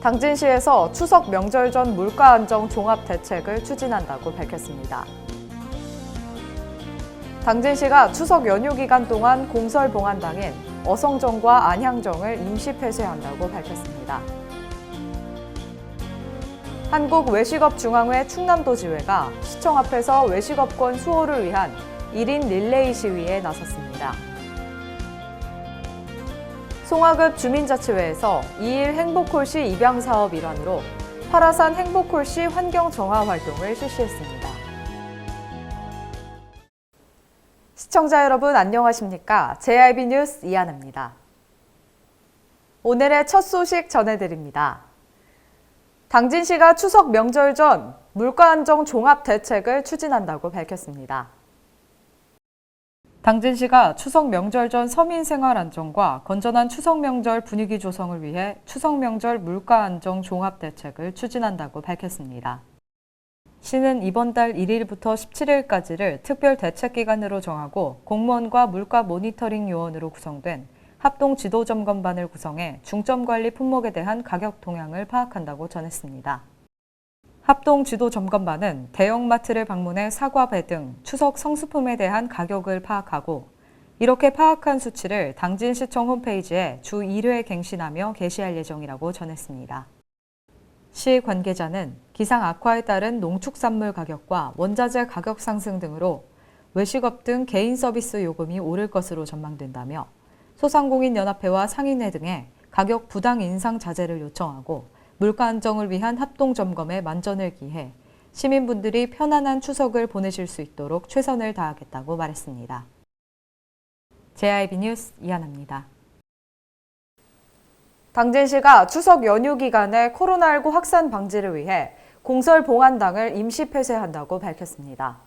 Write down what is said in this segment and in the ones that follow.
당진시에서 추석 명절 전 물가 안정 종합 대책을 추진한다고 밝혔습니다. 당진시가 추석 연휴 기간 동안 공설 봉안당인 어성정과 안향정을 임시 폐쇄한다고 밝혔습니다. 한국외식업중앙회 충남도지회가 시청 앞에서 외식업권 수호를 위한 1인 릴레이 시위에 나섰습니다. 송화급 주민자치회에서 2일 행복홀씨 입양사업 일환으로 파라산 행복홀씨 환경정화 활동을 실시했습니다. 시청자 여러분 안녕하십니까? JIB 뉴스 이하나입니다. 오늘의 첫 소식 전해드립니다. 당진시가 추석 명절 전 물가 안정 종합 대책을 추진한다고 밝혔습니다. 당진시가 추석 명절 전 서민 생활 안정과 건전한 추석 명절 분위기 조성을 위해 추석 명절 물가 안정 종합 대책을 추진한다고 밝혔습니다. 시는 이번 달 1일부터 17일까지를 특별 대책 기간으로 정하고 공무원과 물가 모니터링 요원으로 구성된 합동 지도 점검반을 구성해 중점 관리 품목에 대한 가격 동향을 파악한다고 전했습니다. 합동 지도 점검반은 대형마트를 방문해 사과, 배 등 추석 성수품에 대한 가격을 파악하고 이렇게 파악한 수치를 당진시청 홈페이지에 주 1회 갱신하며 게시할 예정이라고 전했습니다. 시 관계자는 기상 악화에 따른 농축산물 가격과 원자재 가격 상승 등으로 외식업 등 개인 서비스 요금이 오를 것으로 전망된다며 소상공인연합회와 상인회 등에 가격 부당 인상 자제를 요청하고 물가 안정을 위한 합동점검에 만전을 기해 시민분들이 편안한 추석을 보내실 수 있도록 최선을 다하겠다고 말했습니다. JIB 뉴스 이하나입니다. 당진시가 추석 연휴 기간에 코로나19 확산 방지를 위해 공설 봉안당을 임시 폐쇄한다고 밝혔습니다.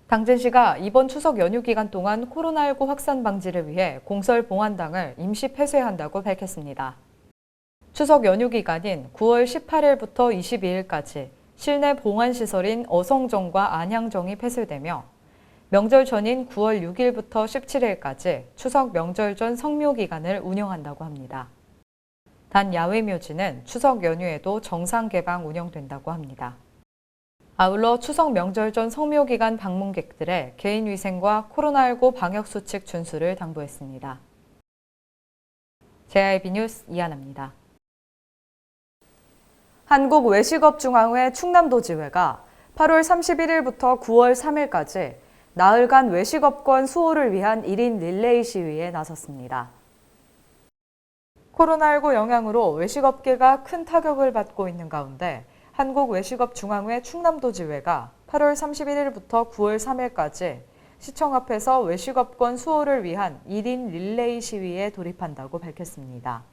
당진시가 이번 추석 연휴 기간 동안 코로나19 확산 방지를 위해 공설 봉안당을 임시 폐쇄한다고 밝혔습니다. 추석 연휴 기간인 9월 18일부터 22일까지 실내 봉안시설인 어성정과 안향정이 폐쇄되며 명절 전인 9월 6일부터 17일까지 추석 명절 전 성묘 기간을 운영한다고 합니다. 단 야외묘지는 추석 연휴에도 정상 개방 운영된다고 합니다. 아울러 추석 명절 전 성묘 기간 방문객들의 개인위생과 코로나19 방역수칙 준수를 당부했습니다. JIB 뉴스 이하나입니다. 한국외식업중앙회 충남도지회가 8월 31일부터 9월 3일까지 나흘간 외식업권 수호를 위한 1인 릴레이 시위에 나섰습니다. 코로나19 영향으로 외식업계가 큰 타격을 받고 있는 가운데 한국외식업중앙회 충남도지회가 8월 31일부터 9월 3일까지 시청 앞에서 외식업권 수호를 위한 1인 릴레이 시위에 돌입한다고 밝혔습니다.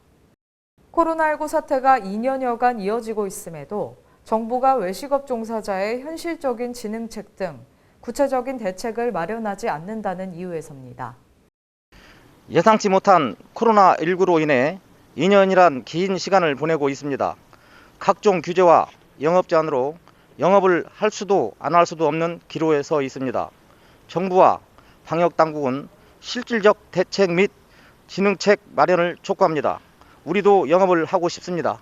코로나19 사태가 2년여간 이어지고 있음에도 정부가 외식업 종사자의 현실적인 진흥책 등 구체적인 대책을 마련하지 않는다는 이유에서입니다. 예상치 못한 코로나19로 인해 2년이란 긴 시간을 보내고 있습니다. 각종 규제와 영업 제한으로 영업을 할 수도 안 할 수도 없는 기로에 서 있습니다. 정부와 방역당국은 실질적 대책 및 진흥책 마련을 촉구합니다. 우리도 영업을 하고 싶습니다.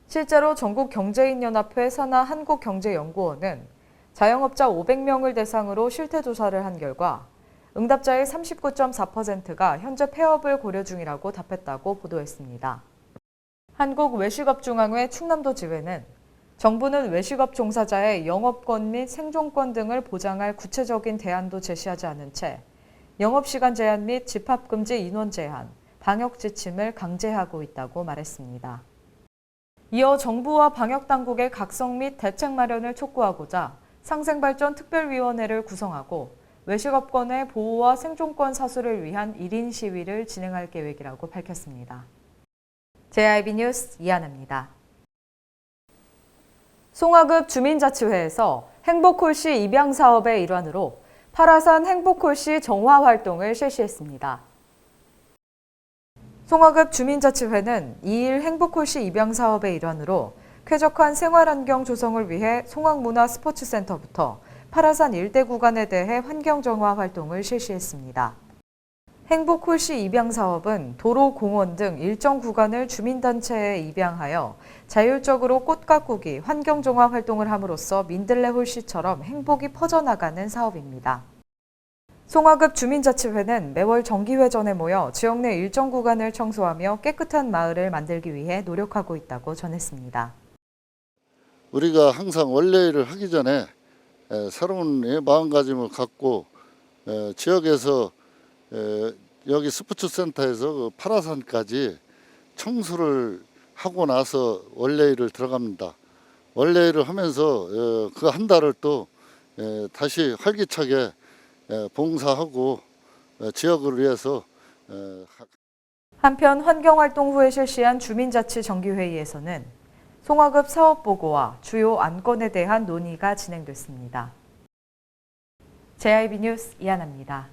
실제로 전국경제인연합회 산하 한국경제연구원은 자영업자 500명을 대상으로 실태조사를 한 결과 응답자의 39.4%가 현재 폐업을 고려 중이라고 답했다고 보도했습니다. 한국외식업중앙회 충남도지회는 정부는 외식업 종사자의 영업권 및 생존권 등을 보장할 구체적인 대안도 제시하지 않은 채 영업시간 제한 및 집합금지 인원 제한, 방역 지침을 강제하고 있다고 말했습니다. 이어 정부와 방역당국의 각성 및 대책 마련을 촉구하고자 상생발전특별위원회를 구성하고 외식업권의 보호와 생존권 사수를 위한 1인 시위를 진행할 계획이라고 밝혔습니다. JIB 뉴스 이하나입니다. 송화급 주민자치회에서 행복홀씨 입양사업의 일환으로 파라산 행복홀씨 정화 활동을 실시했습니다. 송화급 주민자치회는 2일 행복홀씨 입양사업의 일환으로 쾌적한 생활환경 조성을 위해 송악문화스포츠센터부터 파라산 일대 구간에 대해 환경정화 활동을 실시했습니다. 행복 홀씨 입양 사업은 도로, 공원 등 일정 구간을 주민단체에 입양하여 자율적으로 꽃 가꾸기, 환경종합 활동을 함으로써 민들레 홀씨처럼 행복이 퍼져나가는 사업입니다. 송화급 주민자치회는 매월 정기회전에 모여 지역 내 일정 구간을 청소하며 깨끗한 마을을 만들기 위해 노력하고 있다고 전했습니다. 우리가 항상 원래 일을 하기 전에 새로운 마음가짐을 갖고 지역에서 여기 스포츠센터에서 파라산까지 청소를 하고 나서 원래 일을 들어갑니다. 원래 일을 하면서 그 한 달을 또 다시 활기차게 봉사하고 지역을 위해서 한편 환경활동 후에 실시한 주민자치 정기회의에서는 송화급 사업보고와 주요 안건에 대한 논의가 진행됐습니다. JIB 뉴스 이하나입니다.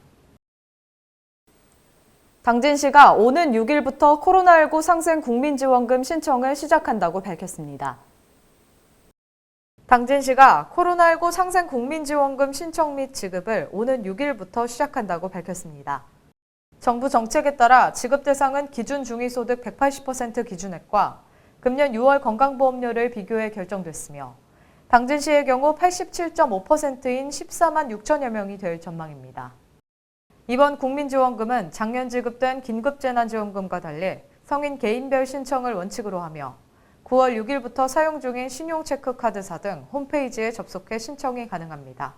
당진시가 오는 6일부터 코로나19 상생 국민지원금 신청을 시작한다고 밝혔습니다. 당진시가 코로나19 상생 국민지원금 신청 및 지급을 오는 6일부터 시작한다고 밝혔습니다. 정부 정책에 따라 지급 대상은 기준 중위소득 180% 기준액과 금년 6월 건강보험료를 비교해 결정됐으며 당진시의 경우 87.5%인 14만 6천여 명이 될 전망입니다. 이번 국민지원금은 작년 지급된 긴급재난지원금과 달리 성인 개인별 신청을 원칙으로 하며 9월 6일부터 사용 중인 신용체크카드사 등 홈페이지에 접속해 신청이 가능합니다.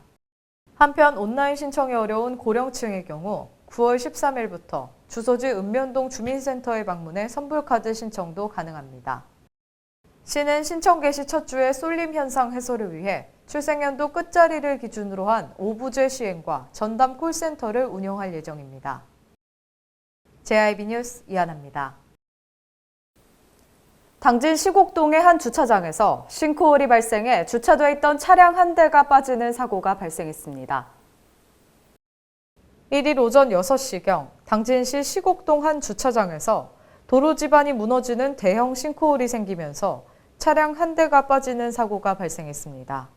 한편 온라인 신청이 어려운 고령층의 경우 9월 13일부터 주소지 읍면동 주민센터에 방문해 선불카드 신청도 가능합니다. 시는 신청 개시 첫 주에 쏠림 현상 해소를 위해 출생연도 끝자리를 기준으로 한 오부제 시행과 전담 콜센터를 운영할 예정입니다. JIB 뉴스 이하나입니다. 당진 시곡동의 한 주차장에서 싱크홀이 발생해 주차돼 있던 차량 한 대가 빠지는 사고가 발생했습니다. 1일 오전 6시경 당진시 시곡동 한 주차장에서 도로 지반이 무너지는 대형 싱크홀이 생기면서 차량 한 대가 빠지는 사고가 발생했습니다.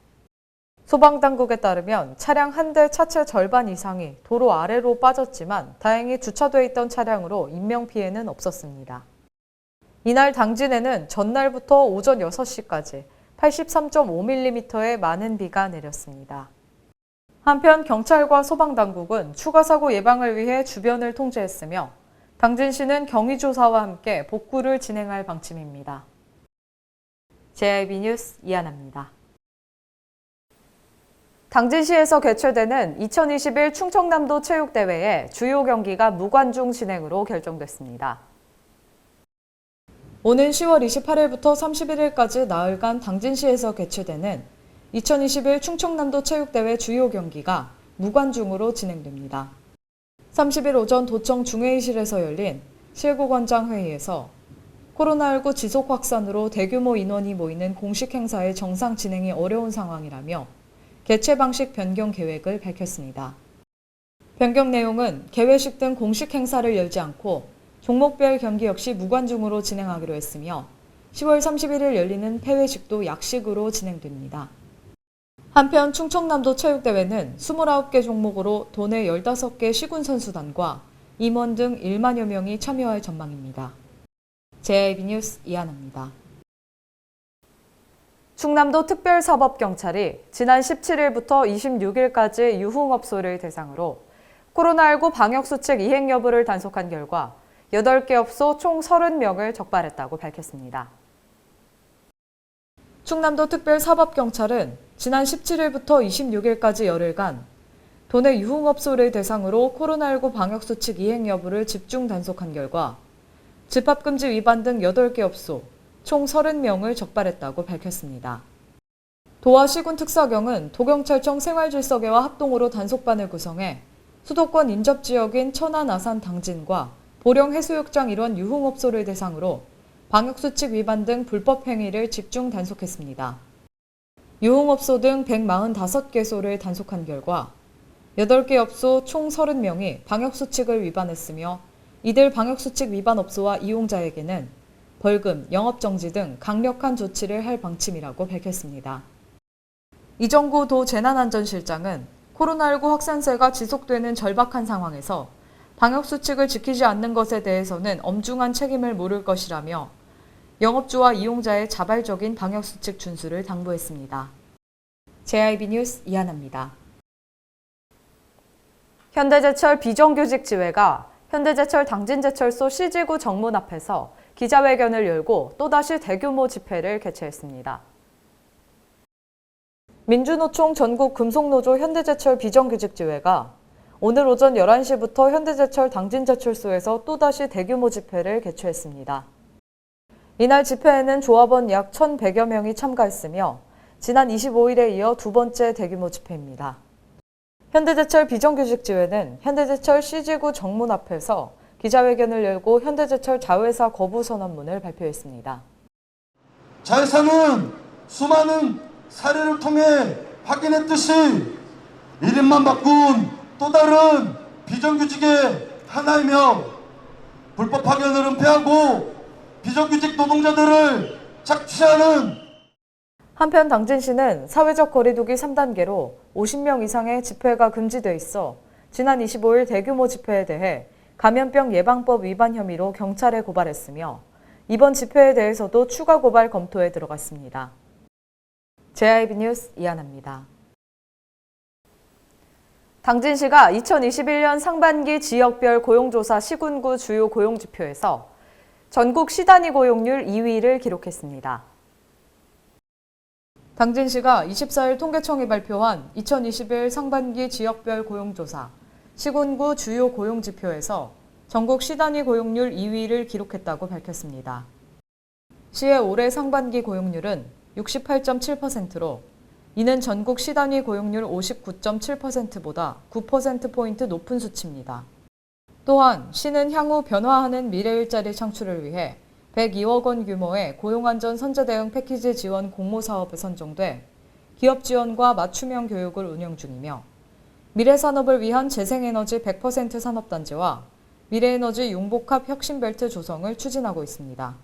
소방당국에 따르면 차량 한 대 차체 절반 이상이 도로 아래로 빠졌지만 다행히 주차돼 있던 차량으로 인명피해는 없었습니다. 이날 당진에는 전날부터 오전 6시까지 83.5mm의 많은 비가 내렸습니다. 한편 경찰과 소방당국은 추가 사고 예방을 위해 주변을 통제했으며 당진시는 경위조사와 함께 복구를 진행할 방침입니다. JIB 뉴스 이하나입니다. 당진시에서 개최되는 2021 충청남도 체육대회의 주요 경기가 무관중 진행으로 결정됐습니다. 오는 10월 28일부터 31일까지 나흘간 당진시에서 개최되는 2021 충청남도 체육대회 주요 경기가 무관중으로 진행됩니다. 30일 오전 도청 중회의실에서 열린 실구권장 회의에서 코로나19 지속 확산으로 대규모 인원이 모이는 공식 행사의 정상 진행이 어려운 상황이라며 개최 방식 변경 계획을 밝혔습니다. 변경 내용은 개회식 등 공식 행사를 열지 않고 종목별 경기 역시 무관중으로 진행하기로 했으며 10월 31일 열리는 폐회식도 약식으로 진행됩니다. 한편 충청남도 체육대회는 29개 종목으로 도내 15개 시군선수단과 임원 등 1만여 명이 참여할 전망입니다. JIB 뉴스 이하나입니다. 충남도 특별사법경찰이 지난 17일부터 26일까지 유흥업소를 대상으로 코로나19 방역수칙 이행 여부를 단속한 결과 8개 업소 총 30명을 적발했다고 밝혔습니다. 충남도 특별사법경찰은 지난 17일부터 26일까지 열흘간 도내 유흥업소를 대상으로 코로나19 방역수칙 이행 여부를 집중 단속한 결과 집합금지 위반 등 8개 업소 총 30명을 적발했다고 밝혔습니다. 도와 시군특사경은 도경찰청 생활질서계와 합동으로 단속반을 구성해 수도권 인접지역인 천안, 아산, 당진과 보령 해수욕장 일원 유흥업소를 대상으로 방역수칙 위반 등 불법 행위를 집중 단속했습니다. 유흥업소 등 145개소를 단속한 결과 8개 업소 총 30명이 방역수칙을 위반했으며 이들 방역수칙 위반 업소와 이용자에게는 벌금, 영업정지 등 강력한 조치를 할 방침이라고 밝혔습니다. 이정구 도 재난안전실장은 코로나19 확산세가 지속되는 절박한 상황에서 방역수칙을 지키지 않는 것에 대해서는 엄중한 책임을 물을 것이라며 영업주와 이용자의 자발적인 방역수칙 준수를 당부했습니다. JIB 뉴스 이하나입니다. 현대제철 비정규직 지회가 현대제철 당진제철소 C지구 정문 앞에서 기자회견을 열고 또다시 대규모 집회를 개최했습니다. 민주노총 전국 금속노조 현대제철 비정규직 지회가 오늘 오전 11시부터 현대제철 당진제철소에서 또다시 대규모 집회를 개최했습니다. 이날 집회에는 조합원 약 1,100여 명이 참가했으며 지난 25일에 이어 두 번째 대규모 집회입니다. 현대제철 비정규직 지회는 현대제철 C지구 정문 앞에서 기자회견을 열고 현대제철 자회사 거부 선언문을 발표했습니다. 자회사는 수많은 사례를 통해 확인했듯이 이름만 바꾼 또 다른 비정규직의 하나이며 불법 파견을 은폐하고 비정규직 노동자들을 착취하는. 한편 당진시는 사회적 거리두기 3단계로 50명 이상의 집회가 금지돼 있어 지난 25일 대규모 집회에 대해 감염병 예방법 위반 혐의로 경찰에 고발했으며 이번 집회에 대해서도 추가 고발 검토에 들어갔습니다. JIB 뉴스 이하나입니다. 당진시가 2021년 상반기 지역별 고용조사 시군구 주요 고용지표에서 전국 시단위 고용률 2위를 기록했습니다. 당진시가 24일 통계청이 발표한 2021 상반기 지역별 고용조사 시군구 주요 고용지표에서 전국 시단위 고용률 2위를 기록했다고 밝혔습니다. 시의 올해 상반기 고용률은 68.7%로 이는 전국 시단위 고용률 59.7%보다 9%포인트 높은 수치입니다. 또한 시는 향후 변화하는 미래 일자리 창출을 위해 102억 원 규모의 고용안전 선제 대응 패키지 지원 공모사업에 선정돼 기업 지원과 맞춤형 교육을 운영 중이며 미래산업을 위한 재생에너지 100% 산업단지와 미래에너지 융복합 혁신벨트 조성을 추진하고 있습니다.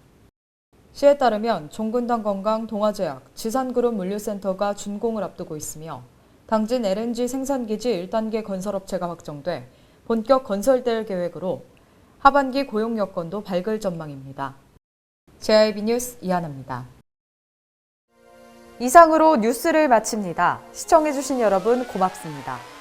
시에 따르면 종근당 건강, 동아제약, 지산그룹 물류센터가 준공을 앞두고 있으며 당진 LNG 생산기지 1단계 건설업체가 확정돼 본격 건설될 계획으로 하반기 고용 여건도 밝을 전망입니다. JIB 뉴스 이하나입니다. 이상으로 뉴스를 마칩니다. 시청해주신 여러분 고맙습니다.